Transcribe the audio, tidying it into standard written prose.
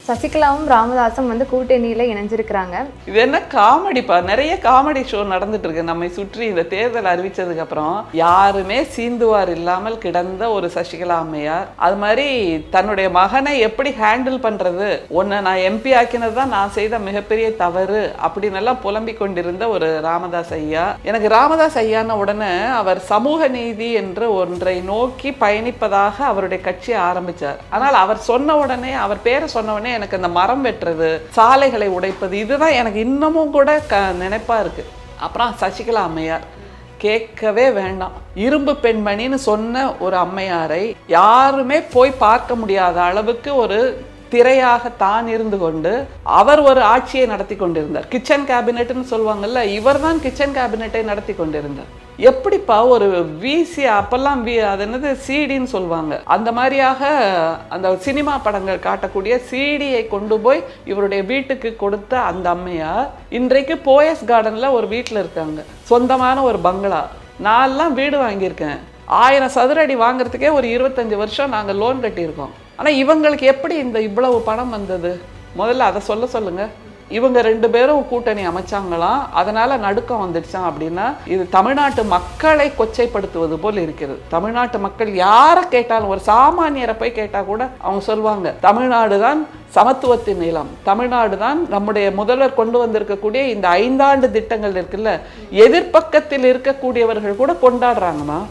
சசிகலாவும் ராமதாஸும் வந்து கூட்டணியில இணைஞ்சிருக்கிறாங்க. இது என்ன காமெடிப்பா, நிறைய காமெடி ஷோ நடந்துட்டு இருக்கு நம்மை சுற்றி. இந்த தேர்தல் அறிவிச்சதுக்கு அப்புறம் யாருமே சீந்துவார் இல்லாமல் கிடந்த ஒரு சசிகலா அம்மையார், அது மாதிரி தன்னுடைய மகனை எப்படி ஹேண்டில் பண்றது, ஒன்னு நான் எம்பி ஆக்கினது தான் நான் செய்த மிகப்பெரிய தவறு அப்படின்னு எல்லாம் புலம்பிக் கொண்டிருந்த ஒரு ராமதாஸ் ஐயா. எனக்கு ராமதாஸ் ஐயான உடனே அவர் சமூக நீதி என்ற ஒன்றை நோக்கி பயணிப்பதாக அவருடைய கட்சியை ஆரம்பிச்சார். ஆனால் அவர் சொன்ன உடனே, அவர் பேரை சொன்ன உடனே எனக்கு அந்த மரம் வெட்டுறது, சாலைகளை உடைப்பது, இதுதான் எனக்கு இன்னமும் கூட நினைப்பா இருக்கு. அப்புறம் சசிகலா அம்மையார் கேட்கவே வேண்டாம். இரும்பு பெண்மணின்னு சொன்ன ஒரு அம்மையாரை யாருமே போய் பார்க்க முடியாத அளவுக்கு ஒரு திரையாக தான் இருந்து கொண்டு அவர் ஒரு ஆட்சியை நடத்தி கொண்டிருந்தார். கிச்சன் கேபினெட்னு சொல்லுவாங்கல்ல, இவர் தான் கிச்சன் கேபினெட்டை நடத்தி கொண்டிருந்தார். எப்படிப்பா ஒரு விசி, அப்பெல்லாம் அது என்னது சிடின்னு சொல்லுவாங்க, அந்த மாதிரியாக அந்த சினிமா படங்கள் காட்டக்கூடிய சிடியை கொண்டு போய் இவருடைய வீட்டுக்கு கொடுத்த அந்த அம்மையார் இன்றைக்கு போயஸ் கார்டனில் ஒரு வீட்டில் இருக்காங்க. சொந்தமான ஒரு பங்களா. நான்லாம் வீடு வாங்கியிருக்கேன். 1000 சதுர அடி வாங்குறதுக்கே ஒரு 25 வருஷம் நாங்கள் லோன் கட்டியிருக்கோம். ஆனால் இவங்களுக்கு எப்படி இவ்வளவு பணம் வந்தது? முதல்ல அதை சொல்லுங்க. இவங்க 2 பேரும் கூட்டணி அமைச்சாங்களாம், அதனால நடுக்கம் வந்துடுச்சான். அப்படின்னா இது தமிழ்நாட்டு மக்களை கொச்சைப்படுத்துவது போல் இருக்கிறது. தமிழ்நாட்டு மக்கள் யாரை கேட்டாலும், ஒரு சாமானியரை போய் கேட்டா கூட அவங்க சொல்லுவாங்க, தமிழ்நாடு தான் சமத்துவத்தின் நிலம், தமிழ்நாடு தான் நம்முடைய முதல்வர் கொண்டு வந்திருக்கக்கூடிய இந்த 5 ஆண்டு திட்டங்கள் இருக்குல்ல, எதிர்பக்கத்தில் இருக்கக்கூடியவர்கள் கூட கொண்டாடுறாங்கம்மா.